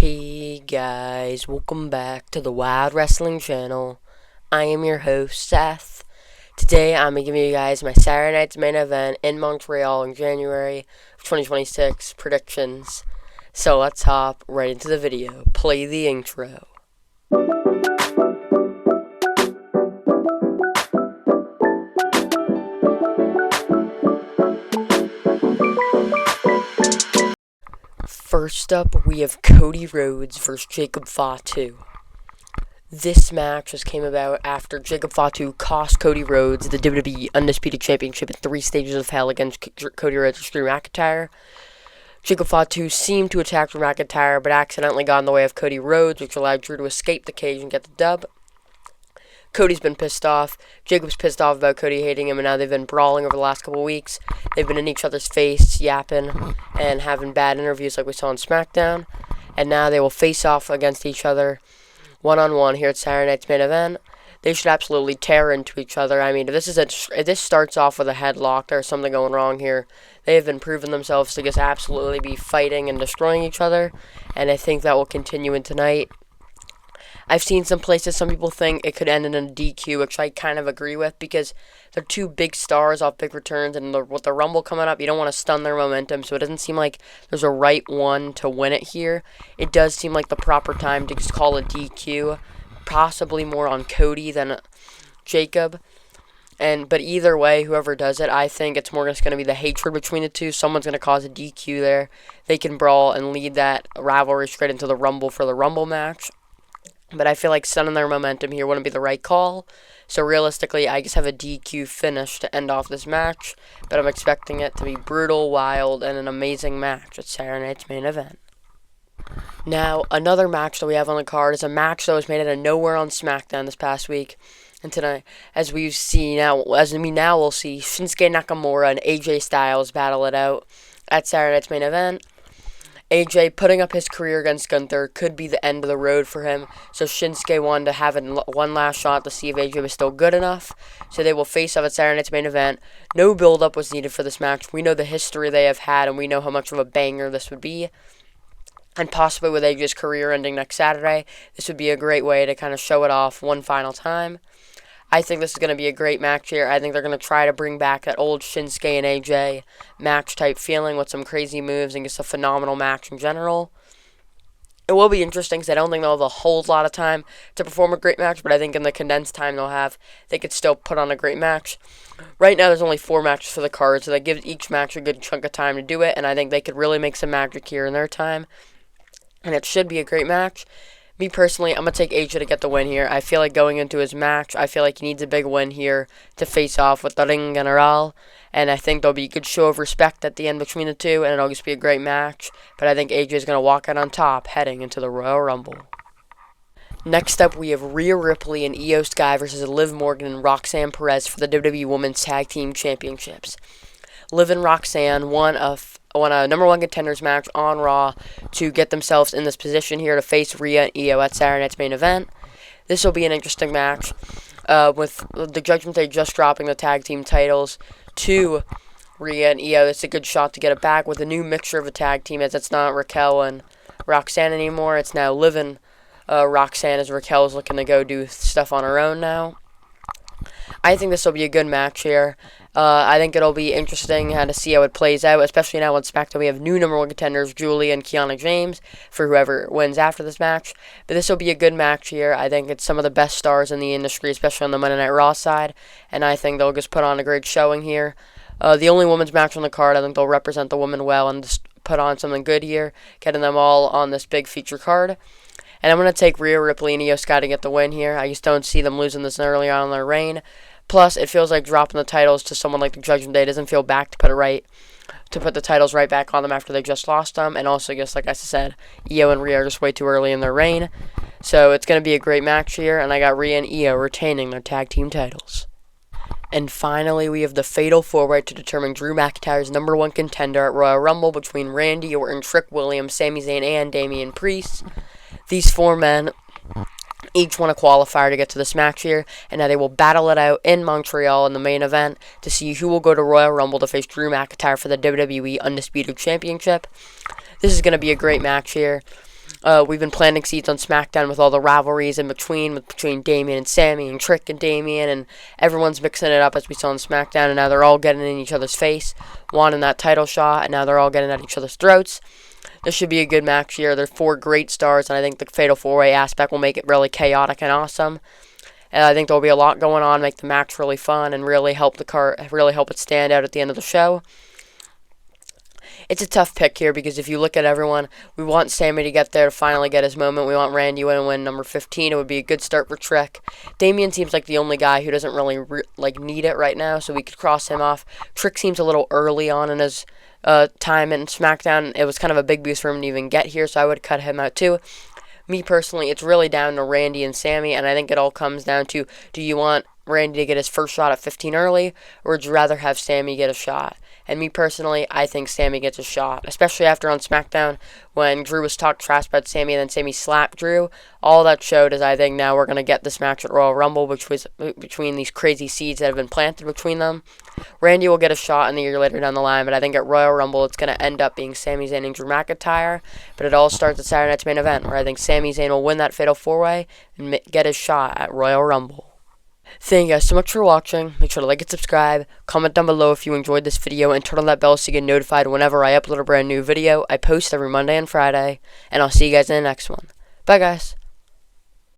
Hey guys, welcome back to the Wild Wrestling Channel. I am your host, Seth. Today I'm going to give you guys my Saturday night's main event in Montreal in January of 2026 predictions. So let's hop right into the video. Play the intro. First up, we have Cody Rhodes versus Jacob Fatu. This match just came about after Jacob Fatu cost Cody Rhodes the WWE Undisputed Championship in 3 stages of hell against Cody Rhodes and Drew McIntyre. Jacob Fatu seemed to attack Drew McIntyre, but accidentally got in the way of Cody Rhodes, which allowed Drew to escape the cage and get the dub. Cody's been pissed off. Jacob's pissed off about Cody hating him, and now they've been brawling over the last couple weeks. They've been in each other's face, yapping, and having bad interviews like we saw on SmackDown. And now they will face off against each other one-on-one here at Saturday night's main event. They should absolutely tear into each other. I mean, if this starts off with a headlock, there's something going wrong here. They have been proving themselves to just absolutely be fighting and destroying each other, and I think that will continue in tonight. I've seen some places, some people think it could end in a DQ, which I kind of agree with, because they're two big stars off big returns, and with the Rumble coming up, you don't want to stun their momentum, so it doesn't seem like there's a right one to win it here. It does seem like the proper time to just call a DQ, possibly more on Cody than Jacob. But either way, whoever does it, I think it's more just going to be the hatred between the two. Someone's going to cause a DQ there. They can brawl and lead that rivalry straight into the Rumble for the Rumble match. But I feel like stunning their momentum here wouldn't be the right call. So realistically, I just have a DQ finish to end off this match. But I'm expecting it to be brutal, wild, and an amazing match at Saturday night's main event. Now, another match that we have on the card is a match that was made out of nowhere on SmackDown this past week. And tonight, as we now will see Shinsuke Nakamura and AJ Styles battle it out at Saturday night's main event. AJ putting up his career against Gunther could be the end of the road for him, so Shinsuke wanted to have one last shot to see if AJ was still good enough, so they will face off at Saturday night's main event. No build-up was needed for this match. We know the history they have had, and we know how much of a banger this would be, and possibly with AJ's career ending next Saturday, this would be a great way to kind of show it off one final time. I think this is going to be a great match here. I think they're going to try to bring back that old Shinsuke and AJ match-type feeling with some crazy moves and just a phenomenal match in general. It will be interesting because I don't think they'll have a whole lot of time to perform a great match, but I think in the condensed time they'll have, they could still put on a great match. Right now there's only 4 matches for the card, so that gives each match a good chunk of time to do it, and I think they could really make some magic here in their time. And it should be a great match. Me personally, I'm going to take AJ to get the win here. I feel like going into his match, I feel like he needs a big win here to face off with the Ring General. And I think there'll be a good show of respect at the end between the two, and it'll just be a great match. But I think AJ is going to walk out on top heading into the Royal Rumble. Next up, we have Rhea Ripley and Io Sky versus Liv Morgan and Roxanne Perez for the WWE Women's Tag Team Championships. Liv and Roxanne won a number 1 contenders match on Raw to get themselves in this position here to face Rhea and Io at Saturday night's main event. This will be an interesting match with the Judgment Day just dropping the tag team titles to Rhea and Io. It's a good shot to get it back with a new mixture of a tag team, as it's not Raquel and Roxanne anymore. It's now Liv and Roxanne, as Raquel's looking to go do stuff on her own now. I think this will be a good match here. I think it'll be interesting to see how it plays out, especially now on SmackDown we have new number 1 contenders, Julia and Kiana James, for whoever wins after this match. But this will be a good match here. I think it's some of the best stars in the industry, especially on the Monday Night Raw side, and I think they'll just put on a great showing here. The only women's match on the card, I think they'll represent the women well and just put on something good here, getting them all on this big feature card. And I'm going to take Rhea Ripley and Io Sky to get the win here. I just don't see them losing this early on in their reign. Plus, it feels like dropping the titles to someone like the Judgment Day doesn't feel back to put the titles right back on them after they just lost them. And also, just like I said, Io and Rhea are just way too early in their reign. So it's going to be a great match here, and I got Rhea and Io retaining their tag team titles. And finally, we have the fatal 4-way to determine Drew McIntyre's number 1 contender at Royal Rumble between Randy Orton, Trick Williams, Sami Zayn, and Damian Priest. These 4 men each won a qualifier to get to this match here, and now they will battle it out in Montreal in the main event to see who will go to Royal Rumble to face Drew McIntyre for the WWE Undisputed Championship. This is going to be a great match here. We've been planting seeds on SmackDown with all the rivalries in between, between Damian and Sami and Trick and Damian, and everyone's mixing it up as we saw on SmackDown, and now they're all getting in each other's face, wanting that title shot, and now they're all getting at each other's throats. This should be a good match here. They're 4 great stars, and I think the Fatal 4-Way aspect will make it really chaotic and awesome. And I think there'll be a lot going on, make the match really fun, and really help it stand out at the end of the show. It's a tough pick here because if you look at everyone, we want Sami to get there to finally get his moment. We want Randy to win number 15. It would be a good start for Trick. Damian seems like the only guy who doesn't really need it right now, so we could cross him off. Trick seems a little early on in his time in SmackDown. It was kind of a big boost for him to even get here, so I would cut him out too. Me personally, it's really down to Randy and Sami, and I think it all comes down to, do you want Randy to get his first shot at 15 early, or would you rather have Sami get a shot? And me personally, I think Sami gets a shot, especially after on SmackDown when Drew was talking trash about Sami and then Sami slapped Drew. All that showed is I think now we're going to get this match at Royal Rumble, which was between these crazy seeds that have been planted between them. Randy will get a shot in the year later down the line, but I think at Royal Rumble it's going to end up being Sami Zayn and Drew McIntyre. But it all starts at Saturday night's main event, where I think Sami Zayn will win that Fatal 4-Way and get his shot at Royal Rumble. Thank you guys so much for watching. Make sure to like and subscribe. Comment down below if you enjoyed this video and turn on that bell so you get notified whenever I upload a brand new video. I post every Monday and Friday. And I'll see you guys in the next one. Bye guys.